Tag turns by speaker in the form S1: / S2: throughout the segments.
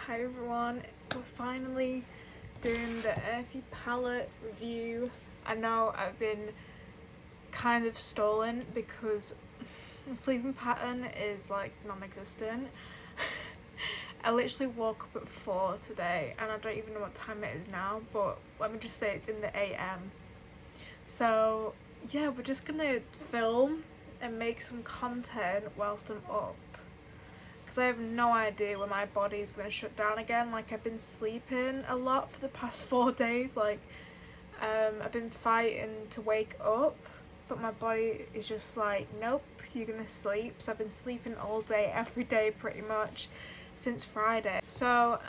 S1: Hi everyone, we're finally doing the Earthy palette review. I know I've been kind of stolen because my sleeping pattern is like non-existent. I literally woke up at 4 today and I don't even know what time it is now, but let me just say it's in the AM. So yeah, we're just gonna film and make some content whilst I'm up, because I have no idea when my body is going to shut down again. Like, I've been sleeping a lot for the past 4 days. Like, I've been fighting to wake up, but my body is just like, nope, you're going to sleep. So I've been sleeping all day, every day pretty much since Friday. So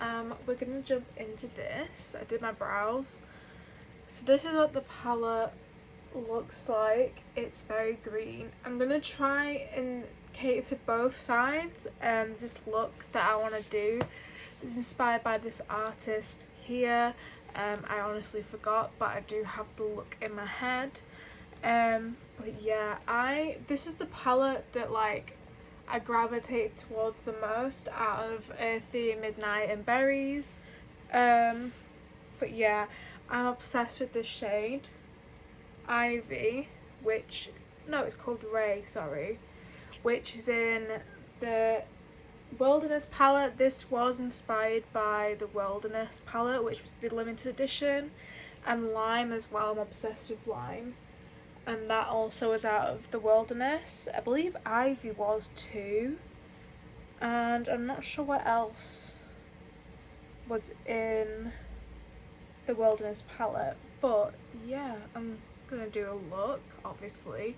S1: we're going to jump into this. I did my brows. So this is what the palette looks like. It's very green. I'm going to try and cater to both sides, and this look that I want to do is inspired by this artist here. I honestly forgot, but I do have the look in my head. But yeah, this is the palette that like I gravitate towards the most out of Earthy, Midnight and Berries. But yeah, I'm obsessed with this shade Ivy, which it's called Ray, sorry, which is in the Wilderness palette. This was inspired by the Wilderness palette, which was the limited edition, and Lime as well. I'm obsessed with Lime, and that also was out of the Wilderness. I believe Ivy was too, and I'm not sure what else was in the Wilderness palette, but yeah, I'm gonna do a look, obviously.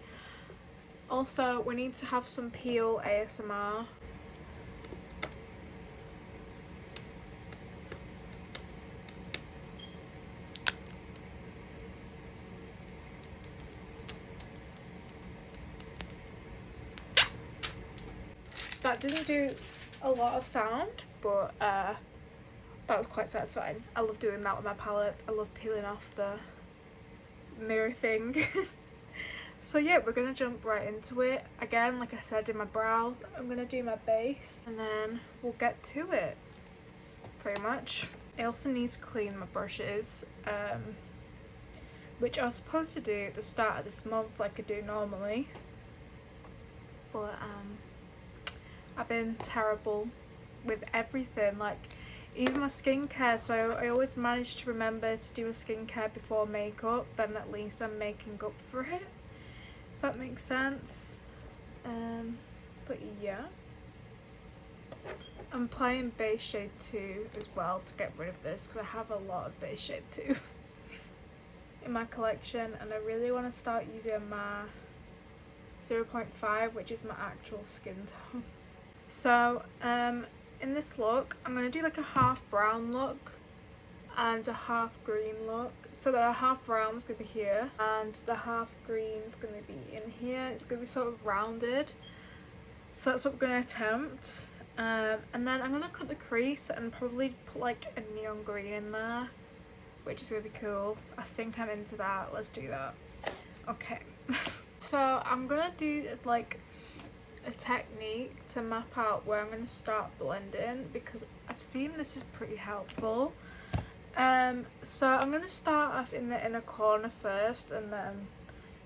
S1: Also, we need to have some peel ASMR. That didn't do a lot of sound, but that was quite satisfying. I love doing that with my palette. I love peeling off the mirror thing. So yeah, we're gonna jump right into it. Again, like I said, in my brows, I'm gonna do my base and then we'll get to it, pretty much. I also need to clean my brushes, which I was supposed to do at the start of this month like I do normally, but I've been terrible with everything, like even my skincare. So I always manage to remember to do my skincare before makeup, then at least I'm making up for it, if that makes sense. But yeah, I'm applying base shade 2 as well to get rid of this, because I have a lot of base shade 2 in my collection, and I really want to start using my 0.5, which is my actual skin tone. So in this look, I'm going to do like a half brown look and a half green look. So the half brown is going to be here and the half green is going to be in here. It's going to be sort of rounded. So that's what we're going to attempt. And then I'm going to cut the crease and probably put like a neon green in there, which is going to be cool. I think I'm into that. Let's do that. Okay. So I'm going to do like a technique to map out where I'm going to start blending, because I've seen this is pretty helpful. So I'm going to start off in the inner corner first and then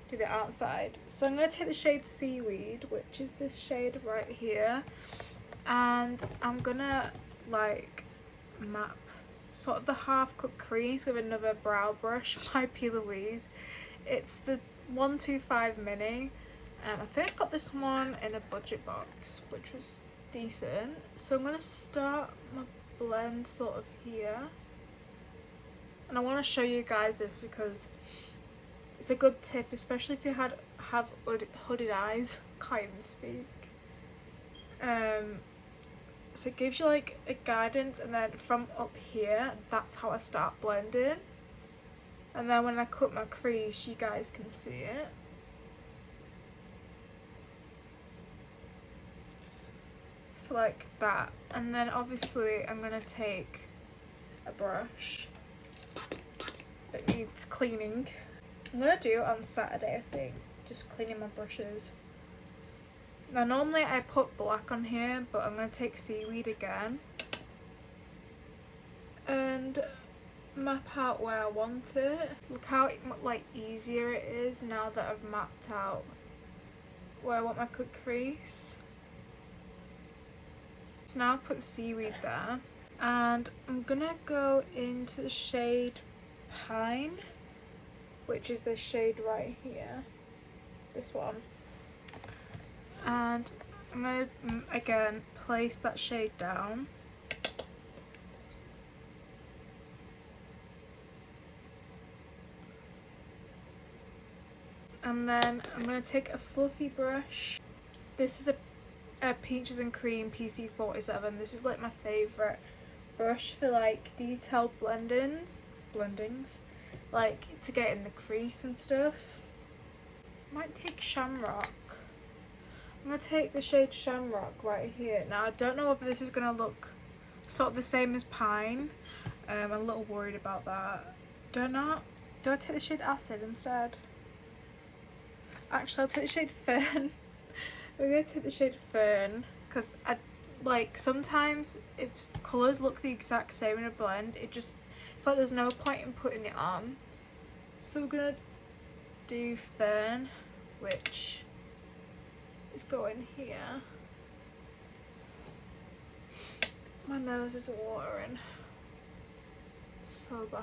S1: do the outside. So I'm going to take the shade Seaweed, which is this shade right here, and I'm going to like map sort of the half cut crease with another brow brush by P. Louise. It's the 125 mini. I think I got this one in a budget box, which was decent. So I'm going to start my blend sort of here. And I want to show you guys this because it's a good tip, especially if you have hooded eyes. Can't even speak. So it gives you like a guidance, and then from up here, that's how I start blending. And then when I cut my crease, you guys can see it. So like that, and then obviously I'm gonna take a brush that needs cleaning. I'm gonna do it on Saturday, I think, just cleaning my brushes. Now normally I put black on here, but I'm gonna take Seaweed again and map out where I want it. Look how like easier it is now that I've mapped out where I want my cut crease. So now I've put seaweed there, and I'm gonna go into the shade Pine, which is this shade right here, this one, and I'm gonna again place that shade down. And then I'm going to take a fluffy brush. This is a Peaches and Cream PC47. This is like my favourite brush for like detailed blendings, like to get in the crease and stuff. Might take Shamrock. I'm going to take the shade Shamrock right here. Now I don't know if this is going to look sort of the same as Pine. I'm a little worried about that. Do I take the shade Acid instead? Actually, I'll take the shade Fern. We're going to take the shade Fern because I like sometimes if colours look the exact same in a blend, it's like there's no point in putting it on. So we're going to do Fern, which is going here. My nose is watering so bad.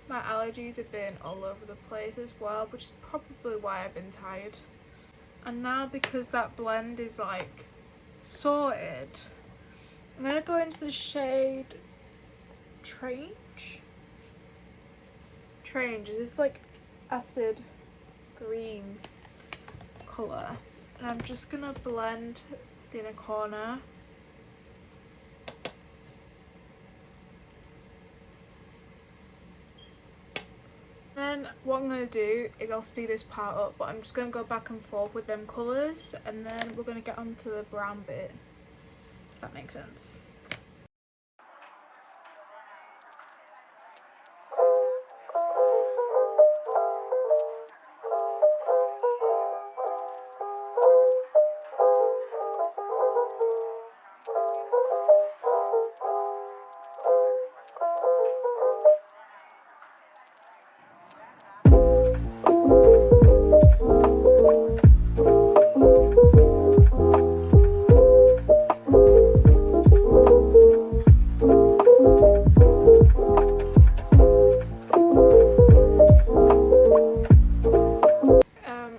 S1: My allergies have been all over the place as well, which is probably why I've been tired. And now because that blend is like sorted, I'm gonna go into the shade Trange. Is this like acid green colour, and I'm just gonna blend the inner corner. Then what I'm going to do is I'll speed this part up, but I'm just going to go back and forth with them colours, and then we're going to get onto the brown bit, if that makes sense.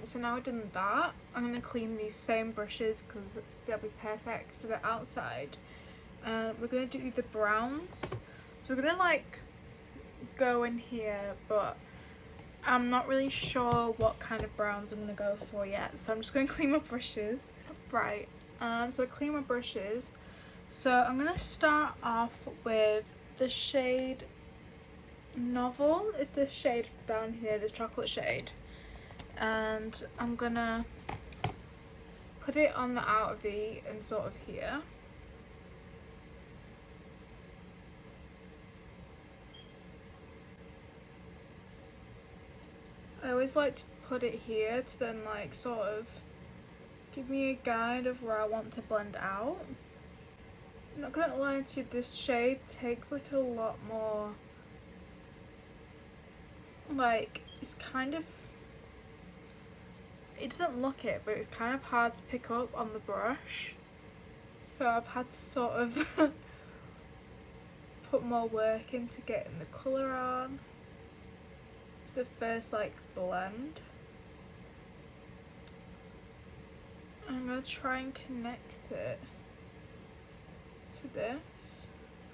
S1: So now I've done that, I'm going to clean these same brushes because they'll be perfect for the outside. We're going to do the browns. So we're going to like go in here, but I'm not really sure what kind of browns I'm going to go for yet. So I'm just going to clean my brushes. Right, so I clean my brushes. So I'm going to start off with the shade Novel. It's this shade down here, this chocolate shade. And I'm gonna put it on the outer V and sort of here. I always like to put it here to then like sort of give me a guide of where I want to blend out. I'm not gonna lie to you, this shade takes like a lot more, like it's kind of, it doesn't look it, but it's kind of hard to pick up on the brush, so I've had to sort of put more work into getting the colour on for the first like blend. I'm going to try and connect it to this,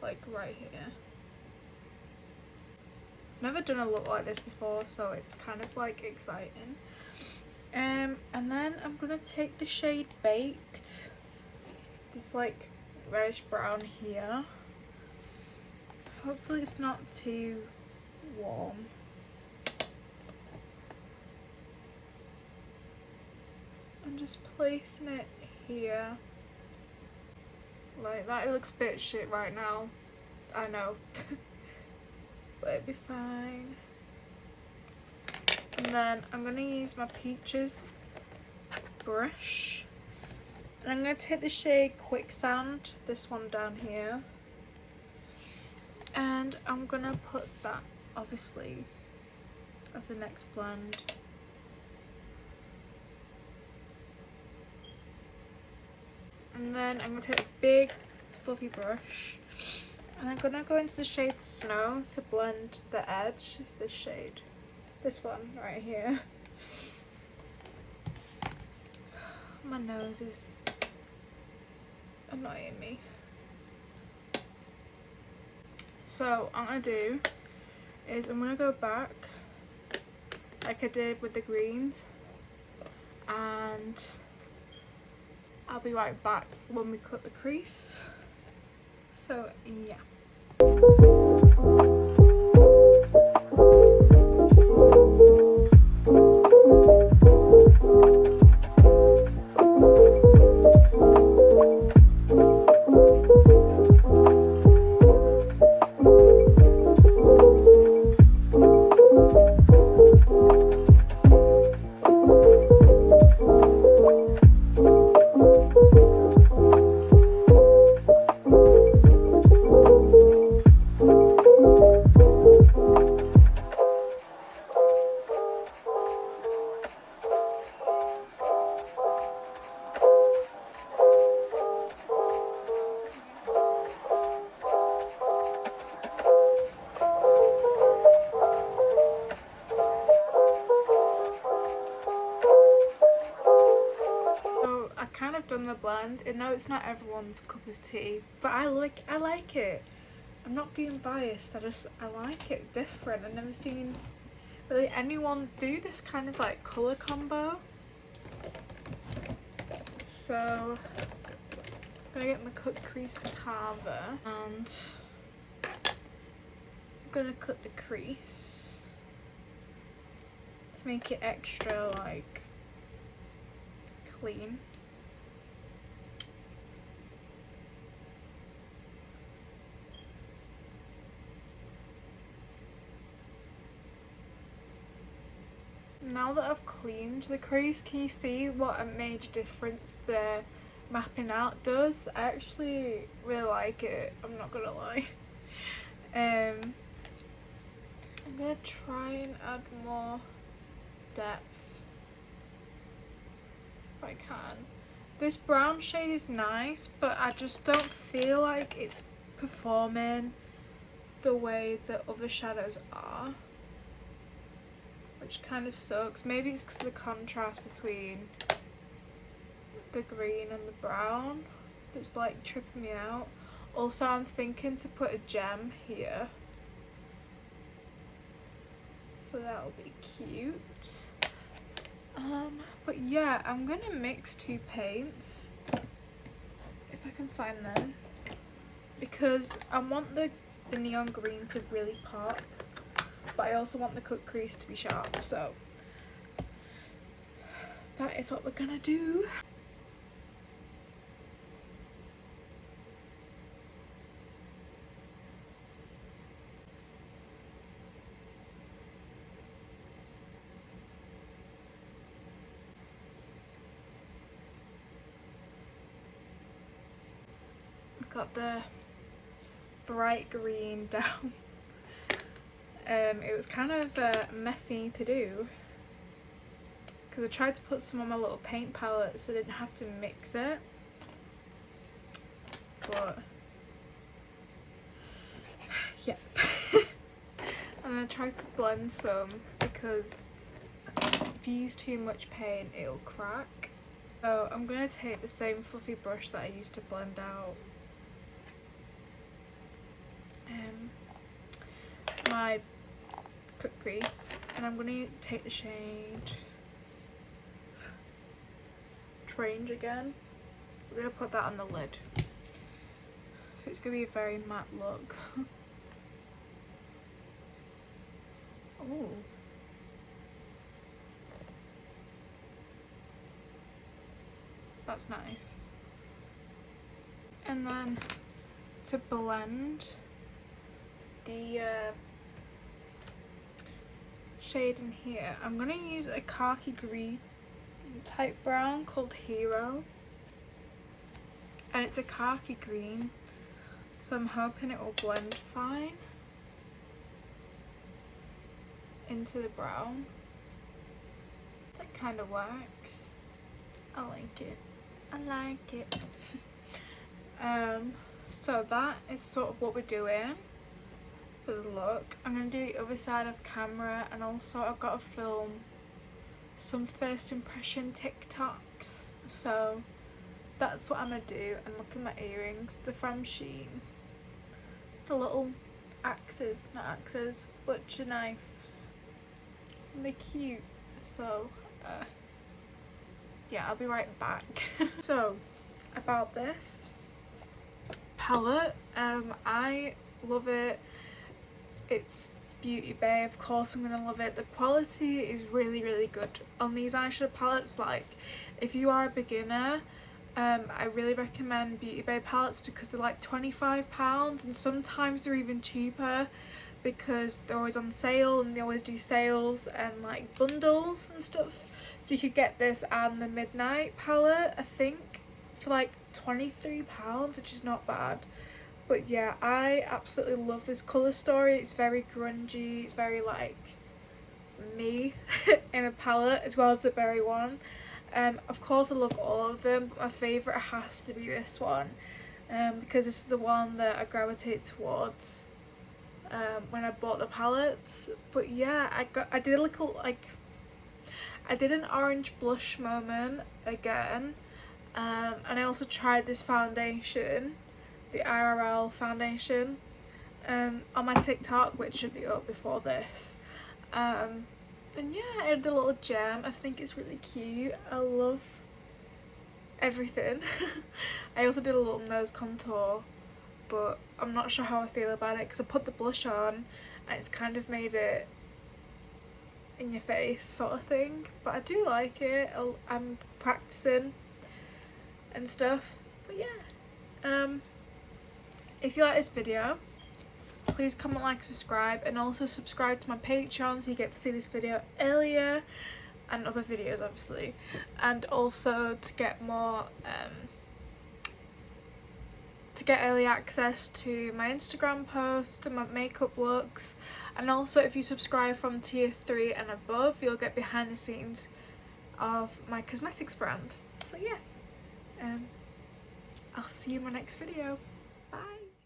S1: like right here. Never done a look like this before, so it's kind of like exciting. And then I'm gonna take the shade Baked, this like reddish brown here. Hopefully it's not too warm. I'm just placing it here like that. It looks a bit shit right now, I know, but it'll be fine. And then I'm going to use my Peaches brush, and I'm going to take the shade Quicksand, this one down here, And I'm gonna put that obviously as the next blend. And then I'm gonna take a big fluffy brush and I'm gonna go into the shade Snow to blend the edge. It's this shade, this one right here. My nose is annoying me. So what I'm gonna do is I'm gonna go back like I did with the greens, and I'll be right back when we cut the crease. So yeah. Kind of done the blend. I know it's not everyone's cup of tea, but I like it. I'm not being biased, I like it. It's different. I've never seen really anyone do this kind of like colour combo. So I'm gonna get my cut crease carver and I'm gonna cut the crease to make it extra like clean. Now that I've cleaned the crease, can you see what a major difference the mapping out does? I actually really like it, I'm not gonna lie. I'm gonna try and add more depth if I can. This brown shade is nice, but I just don't feel like it's performing the way that other shadows are, which kind of sucks. Maybe it's because of the contrast between the green and the brown that's like tripping me out. Also, I'm thinking to put a gem here, so that'll be cute. But yeah, I'm gonna mix two paints if I can find them, because I want the neon green to really pop, but I also want the cut crease to be sharp, so that is what we're gonna do. Got the bright green down. It was kind of messy to do because I tried to put some on my little paint palette so I didn't have to mix it, but yeah. And I tried to blend some because if you use too much paint it'll crack. So I'm going to take the same fluffy brush that I used to blend out my cut crease, and I'm going to take the shade Trange again. We're going to put that on the lid, so it's going to be a very matte look. Oh, that's nice. And then to blend the shade in here, I'm going to use a khaki green type brown called Hero, and it's a khaki green, so I'm hoping it will blend fine into the brown. That kind of works. I like it. I like it. So that is sort of what we're doing for the look. I'm going to do the other side of camera, and also I've got to film some first impression TikToks, so that's what I'm going to do. And look at my earrings, they're from Shein. The little axes, not axes, butcher knives. And they're cute, so yeah, I'll be right back. So, about this palette, I love it. It's Beauty Bay, of course I'm gonna love it. The quality is really, really good on these eyeshadow palettes. Like, if you are a beginner, I really recommend Beauty Bay palettes because they're like £25, and sometimes they're even cheaper because they're always on sale, and they always do sales and like bundles and stuff. So you could get this and the Midnight palette, I think, for like £23, which is not bad. But yeah, I absolutely love this colour story. It's very grungy, it's very like me in a palette, as well as the berry one. Of course I love all of them, but my favourite has to be this one, because this is the one that I gravitate towards when I bought the palettes. But yeah, I did a little, like, I did an orange blush moment again, and I also tried this foundation, the IRL foundation, on my TikTok, which should be up before this. And yeah, I did a little gem. I think it's really cute. I love everything. I also did a little nose contour, but I'm not sure how I feel about it because I put the blush on and it's kind of made it in your face sort of thing. But I do like it. I'm practicing and stuff. But yeah, if you like this video, please comment, like, subscribe, and also subscribe to my Patreon so you get to see this video earlier, and other videos obviously, and also to get more to get early access to my Instagram posts and my makeup looks. And also, if you subscribe from tier 3 and above, you'll get behind the scenes of my cosmetics brand. So yeah, I'll see you in my next video. Bye.